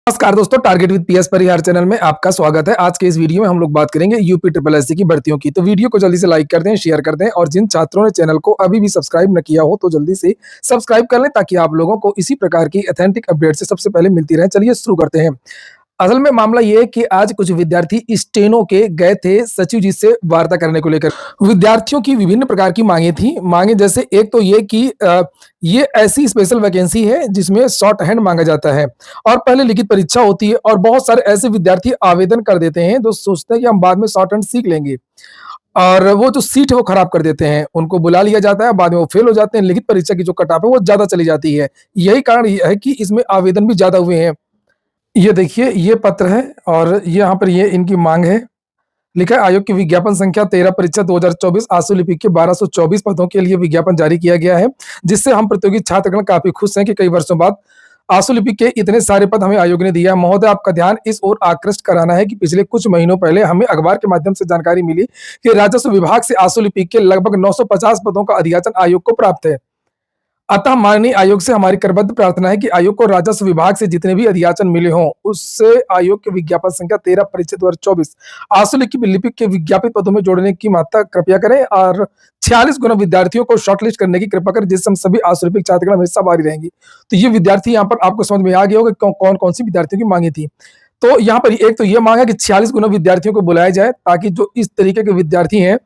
नमस्कार दोस्तों, target with PS Parihar channel में आपका स्वागत है। आज के इस वीडियो में हम लोग बात करेंगे यूपी ट्रिपल एससी की भर्तियों की। तो वीडियो को जल्दी से लाइक कर दें, शेयर कर दें और जिन छात्रों ने चैनल को अभी भी सब्सक्राइब न किया हो तो जल्दी से सब्सक्राइब कर लें ताकि आप लोगों को इसी प्रकार की ऑथेंटिक अपडेट से सबसे पहले मिलती रहे। चलिए शुरू करते हैं। असल में मामला ये है कि आज कुछ विद्यार्थी स्टेनो के गए थे सचिव जी से वार्ता करने को लेकर। विद्यार्थियों की विभिन्न प्रकार की मांगे थी। मांगे जैसे एक तो ये कि ये ऐसी स्पेशल वैकेंसी है जिसमें शॉर्ट हैंड मांगा जाता है और पहले लिखित परीक्षा होती है और बहुत सारे ऐसे विद्यार्थी आवेदन कर देते हैं जो सोचते हैं कि हम बाद में शॉर्ट हैंड सीख लेंगे और वो जो सीट है वो खराब कर देते हैं। उनको बुला लिया जाता है, बाद में वो फेल हो जाते हैं। लिखित परीक्षा की जो कट ऑफ है वो ज्यादा चली जाती है। यही कारण ये है कि इसमें आवेदन भी ज्यादा हुए हैं। ये देखिए, ये पत्र है और यहाँ पर ये इनकी मांग है। लिखा है, आयोग की विज्ञापन संख्या 13 परीक्षा 2024 आशु लिपि के 1224 पदों के लिए विज्ञापन जारी किया गया है, जिससे हम प्रतियोगी छात्रगण काफी खुश हैं कि कई वर्षों बाद आशु लिपि के इतने सारे पद हमें आयोग ने दिया है। महोदय, आपका ध्यान इस ओर आकृष्ट कराना है कि पिछले कुछ महीनों पहले हमें अखबार के माध्यम से जानकारी मिली कि राजस्व विभाग से आशु लिपि के लगभग 950 पदों का अधियाचन आयोग को प्राप्त है। अतः माननीय आयोग से हमारी करबद्ध प्रार्थना है कि आयोग को राजस्व विभाग से जितने भी अधियाचन मिले हों, उससे आयोग के विज्ञापन संख्या 13 परिच्छेद 2024 आशु लिपि के विज्ञापित पदों में जोड़ने की मात्रा कृपया करें और 46 गुना विद्यार्थियों को शॉर्टलिस्ट करने की कृपा करें, जिससे हम सभी आशु लिपि छात्रगण हमेशा बारी रहेंगी। तो ये विद्यार्थी यहाँ पर आपको समझ में आ गया होगा कौन कौन सी विद्यार्थियों की मांगी थी। तो यहाँ पर एक तो ये मांग है कि 46 गुना विद्यार्थियों को बुलाया जाए ताकि जो इस तरीके के विद्यार्थी हैं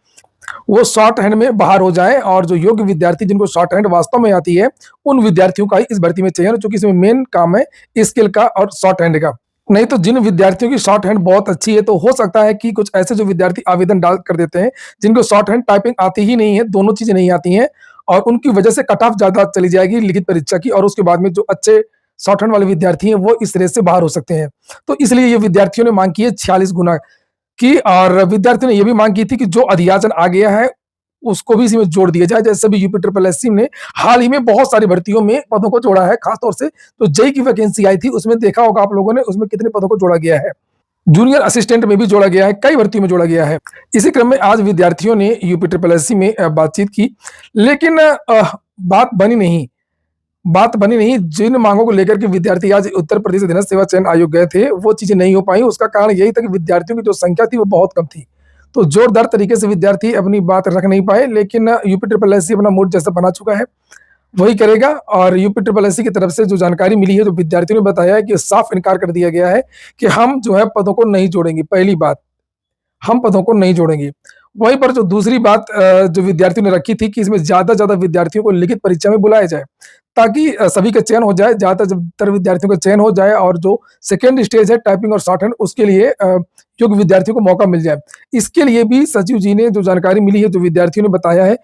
वो शॉर्ट हैंड में बाहर हो जाए और जो योग्य विद्यार्थी जिनको शॉर्ट हैंड वास्तव में आती है उन विद्यार्थियों का ही इस भर्ती में चयन, क्योंकि इसमें मेन काम है स्किल का और शॉर्ट हैंड का। नहीं तो जिन विद्यार्थियों की शॉर्ट हैंड बहुत अच्छी है तो हो सकता है कि कुछ ऐसे जो विद्यार्थी आवेदन डाल कर देते हैं जिनको शॉर्ट हैंड टाइपिंग आती ही नहीं है, दोनों चीजें नहीं आती हैं और उनकी वजह से कट ऑफ ज्यादा चली जाएगी लिखित परीक्षा की और उसके बाद में जो अच्छे शॉर्ट हैंड वाले विद्यार्थी हैं वो इस रेस से बाहर हो सकते हैं। तो इसलिए ये विद्यार्थियों ने मांग की है 46 गुना की और विद्यार्थियों ने यह भी मांग की थी कि जो अधियाचन आ गया है उसको भी इसी में जोड़ दिया जाए। जैसे भी यूपी ट्रिपल एससी ने हाल ही में बहुत सारी भर्तियों में पदों को जोड़ा है, खासतौर से तो जेई की वैकेंसी आई थी उसमें देखा होगा आप लोगों ने, उसमें कितने पदों को जोड़ा गया है। जूनियर असिस्टेंट में भी जोड़ा गया है, कई भर्तियों में जोड़ा गया है। इसी क्रम में आज विद्यार्थियों ने यूपी ट्रिपल एससी में बातचीत की, लेकिन बात बनी नहीं। जिन मांगों को लेकर के विद्यार्थी आज उत्तर प्रदेश अधीनस्थ सेवा चयन आयोग गए थे वो चीजें नहीं हो पाई। उसका कारण यही था कि विद्यार्थियों की जो संख्या थी वो बहुत कम थी, तो जोरदार तरीके से विद्यार्थी अपनी बात रख नहीं पाए। लेकिन यूपी ट्रिपल एससी अपना मूड जैसा बना चुका है वही करेगा और यूपी ट्रिपल एससी की तरफ से जो जानकारी मिली है तो विद्यार्थियों ने बताया है कि साफ इनकार कर दिया गया है कि हम जो है पदों को नहीं जोड़ेंगे। पहली बात, हम पदों को नहीं जोड़ेंगे। वहीं पर जो दूसरी बात जो विद्यार्थियों ने रखी थी कि इसमें ज्यादा विद्यार्थियों को लिखित परीक्षा में बुलाया जाए ताकि सभी का चयन हो जाए, ज्यादातर विद्यार्थियों का चयन हो जाए और जो सेकेंड स्टेज है टाइपिंग और शॉर्ट हैंड उसके लिए योग्य विद्यार्थियों को मौका मिल जाए। इसके लिए भी सचिव जी ने जो जानकारी मिली है, जो विद्यार्थियों ने बताया है,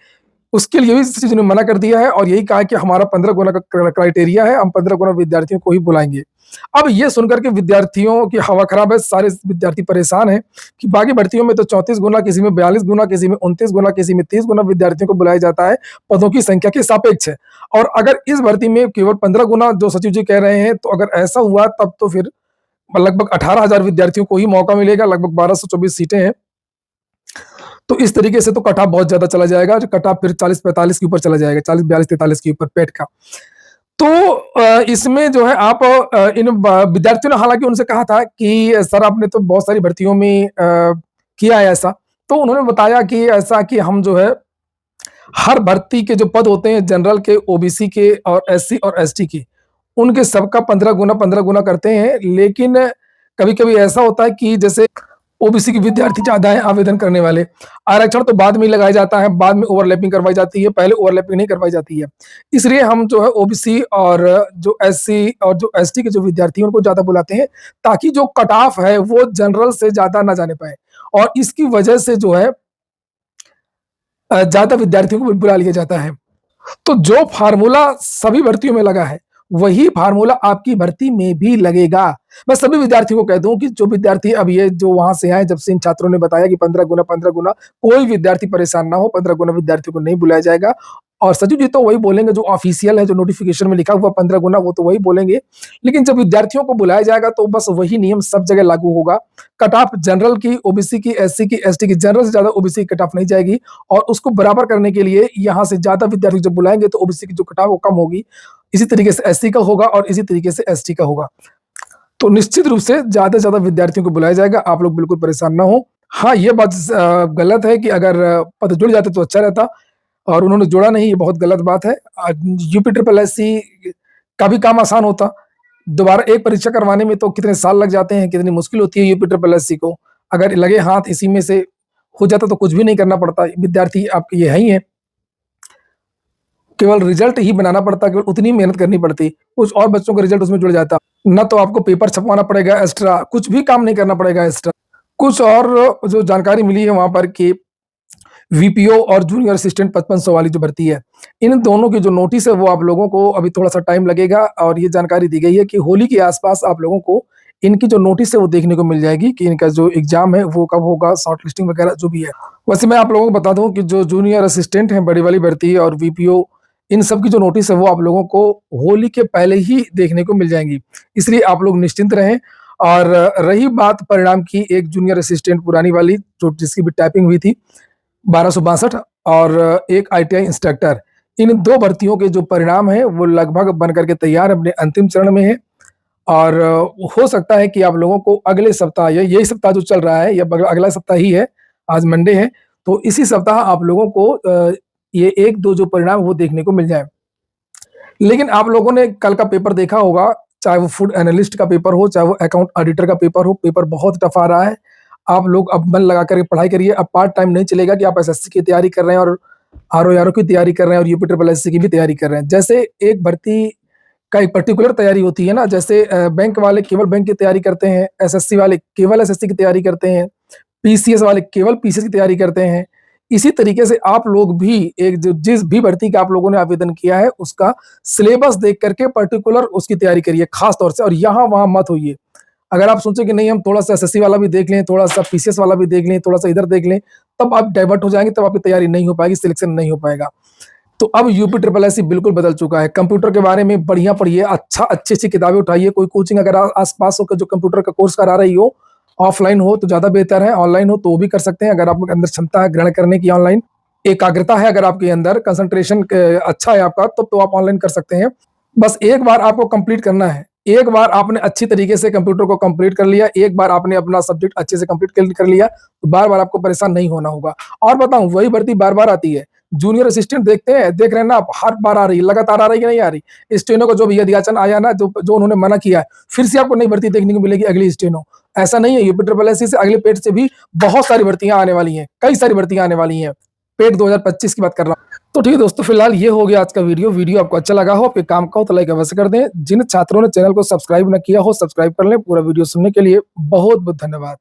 उसके लिए भी सचिव जी ने मना कर दिया है और यही कहा कि हमारा 15 गुना का क्राइटेरिया है, हम 15 गुना विद्यार्थियों को ही बुलाएंगे। अब ये सुनकर के विद्यार्थियों की हवा खराब है, सारे विद्यार्थी परेशान हैं कि बाकी भर्तियों में तो 34 गुना, किसी में 42 गुना, किसी में 29 गुना, किसी में 30 गुना विद्यार्थियों को बुलाया जाता है पदों की संख्या के सापेक्ष है। और अगर इस भर्ती में केवल 15 गुना जो सचिव जी कह रहे हैं, तो अगर ऐसा हुआ तब तो फिर लगभग 18,000 विद्यार्थियों को ही मौका मिलेगा, लगभग 1224 सीटें हैं। तो इस तरीके से तो कट ऑफ बहुत ज्यादा चला जाएगा, जो कट ऑफ फिर 40-45 के ऊपर चला जाएगा, 40-42-43 के ऊपर पेट का। तो इसमें जो है आप इन विद्यार्थियों ने हालांकि उनसे कहा था कि सर आपने तो बहुत सारी भर्तियों में किया है ऐसा, तो उन्होंने बताया कि ऐसा कि हम जो है हर भर्ती के जो पद होते हैं जनरल के, ओबीसी के और एससी और एसटी के, उनके सबका 15 गुना करते हैं। लेकिन कभी-कभी ऐसा होता है कि जैसे ओबीसी के विद्यार्थी ज्यादा है आवेदन करने वाले, आरक्षण तो बाद में ही लगाया जाता है, बाद में ओवरलैपिंग करवाई जाती है, पहले ओवरलैपिंग नहीं करवाई जाती है। इसलिए हम जो है ओबीसी और जो एससी और जो एसटी के जो विद्यार्थी हैं उनको ज्यादा बुलाते हैं ताकि जो कट ऑफ है वो जनरल से ज्यादा ना जाने पाए और इसकी वजह से जो है ज्यादा विद्यार्थियों को बुला लिया जाता है। तो जो फार्मूला सभी भर्तियों में लगा है वही फार्मूला आपकी भर्ती में भी लगेगा। मैं सभी विद्यार्थियों को कह दूं कि जो विद्यार्थी अब ये जो वहां से आए, जब से इन छात्रों ने बताया कि 15 गुना, कोई विद्यार्थी परेशान ना हो, 15 गुना विद्यार्थियों को नहीं बुलाया जाएगा। और सचिव जी तो वही बोलेंगे जो ऑफिशियल है, जो नोटिफिकेशन में लिखा हुआ 15 गुना, वो तो वही बोलेंगे। लेकिन जब विद्यार्थियों को बुलाया जाएगा तो बस वही नियम सब जगह लागू होगा। कट ऑफ जनरल की, ओबीसी की, एससी की, एसटी की, जनरल से ज्यादा ओबीसी की कट ऑफ नहीं जाएगी और उसको बराबर करने के लिए यहाँ से ज्यादा विद्यार्थी जब बुलाएंगे तो ओबीसी की जो कट ऑफ वो कम होगी। इसी तरीके से एससी का होगा और इसी तरीके से एसटी का होगा। तो निश्चित रूप से ज़्यादा से ज़्यादा विद्यार्थियों को बुलाया जाएगा, आप लोग बिल्कुल परेशान ना हों। हाँ, ये बात गलत है कि अगर पद जुड़ जाते तो अच्छा रहता और उन्होंने जोड़ा नहीं, ये बहुत गलत बात है। यूपी ट्रिपल एससी का भी काम आसान होता। दोबारा एक परीक्षा करवाने में तो कितने साल लग जाते हैं, कितनी मुश्किल होती है यूपी ट्रिपल एससी को। अगर लगे हाथ इसी में से हो जाता तो कुछ भी नहीं करना पड़ता। विद्यार्थी आपके ये है ही हैं, केवल रिजल्ट ही बनाना पड़ता, केवल उतनी मेहनत करनी पड़ती। कुछ और बच्चों का रिजल्ट उसमें जुड़ जाता। ना तो आपको पेपर छपवाना पड़ेगा एक्स्ट्रा, कुछ भी काम नहीं करना पड़ेगा एक्स्ट्रा। कुछ और जो जानकारी मिली है वहाँ पर कि वीपीओ और जूनियर असिस्टेंट 5500 वाली जो भर्ती है, इन दोनों की जो नोटिस है वो आप लोगों को अभी थोड़ा-सा टाइम लगेगा और ये जानकारी दी गई है कि होली के आस-पास आप लोगों को इनकी जो नोटिस है वो देखने को मिल जाएगी कि इनका जो एग्ज़ाम है वो कब होगा, शॉर्ट लिस्टिंग वगैरह जो भी है। वैसे मैं आप लोगों को बता दूँ कि जो जूनियर असिस्टेंट हैं बड़ी वाली भर्ती और वीपीओ, इन सब की जो नोटिस है वो आप लोगों को होली के पहले ही देखने को मिल जाएँगी। इसलिए आप लोग निश्चिंत रहें। और रही बात परिणाम की, एक जूनियर असिस्टेंट पुरानी वाली जो जिसकी भी टाइपिंग हुई थी 1262 और एक आईटीआई इंस्ट्रक्टर, इन 2 भर्तियों के जो परिणाम हैं वो लगभग बन कर के तैयार अपने अंतिम चरण में हैं और हो सकता है कि आप लोगों को अगले सप्ताह या यही सप्ताह जो चल रहा है या अगला सप्ताह ही है, आज मंडे है, तो इसी सप्ताह आप लोगों को ये 1-2 जो परिणाम वो देखने को मिल जाएँ। लेकिन आप लोगों ने कल का पेपर देखा होगा, चाहे वो फूड एनालिस्ट का पेपर हो, चाहे वो अकाउंट ऑडिटर का पेपर हो, पेपर बहुत टफ आ रहा है। आप लोग अब मन लगा कर पढ़ाई करिए, अब पार्ट टाइम नहीं चलेगा कि आप एसएससी की तैयारी कर रहे हैं और आरओ-आरओ की तैयारी कर रहे हैं और यूपी ट्रिपल एससी की भी तैयारी कर रहे हैं। जैसे एक भर्ती का एक पर्टिकुलर तैयारी होती है ना, जैसे बैंक वाले केवल बैंक की तैयारी करते हैं, एसएससी वाले केवल एसएससी की तैयारी करते हैं, पीसीएस वाले केवल पीसीएस की तैयारी करते हैं। इसी तरीके से आप लोग भी एक जो जिस भी भर्ती का आप लोगों ने आवेदन किया है, उसका सिलेबस देख कर के पर्टिकुलर उसकी तैयारी करिए खास तौर से और यहाँ-वहाँ मत होइए। अगर आप सोचे कि नहीं हम थोड़ा-सा एसएससी वाला भी देख लें, थोड़ा-सा पीसीएस वाला भी देख लें, थोड़ा-सा इधर देख लें, तब आप डाइवर्ट हो जाएँगे, तब आपकी तैयारी नहीं हो पाएगी, सिलेक्शन नहीं हो पाएगा। तो अब यूपी ट्रिपल एससी बिल्कुल बदल चुका है। कंप्यूटर के बारे में बढ़िया पढ़िए, अच्छी-अच्छी किताबें उठाइए, कोई कोचिंग अगर आस-पास हो के जो कंप्यूटर का कोर्स करा रही हो, ऑफलाइन हो तो ज़्यादा बेहतर है, ऑनलाइन हो तो वो भी कर सकते हैं अगर आपके अंदर क्षमता है ग्रहण करने की ऑनलाइन, एकाग्रता है अगर आपके अंदर, कंसंट्रेशन अच्छा है आपका, तब तो आप ऑनलाइन कर सकते हैं। बस एक बार आपको कंप्लीट करना है। एक बार आपने अच्छी तरीके से कंप्यूटर को कंप्लीट कर लिया, एक बार आपने अपना सब्जेक्ट अच्छे से कंप्लीट कर लिया, तो बार-बार आपको परेशान नहीं होना होगा। और बताऊँ वही भर्ती बार-बार आती है। जूनियर असिस्टेंट देखते हैं, देख रहे हैं ना आप, हर बार आ रही है, लगातार आ रही है कि नहीं आ रही? स्टेनो का जो भी अध्याचन आया ना, जो जो उन्होंने मना किया है, फिर से आपको नई भर्ती देखने को मिलेगी अगली स्टेनो। ऐसा नहीं है, यूपी ट्रिपल एससी से अगले पेट से भी बहुत सारी भर्तियाँ आने वाली हैं, कई सारी भर्तियाँ आने वाली हैं। पेट 2025 की बात कर रहा हूँ। तो ठीक है दोस्तों, फिलहाल ये हो गया आज का वीडियो। वीडियो आपको अच्छा लगा हो, आपके काम का हो तो लाइक अवश्य कर दें। जिन छात्रों ने चैनल को सब्सक्राइब ना किया हो, सब्सक्राइब कर लें। पूरा वीडियो सुनने के लिए बहुत-बहुत धन्यवाद।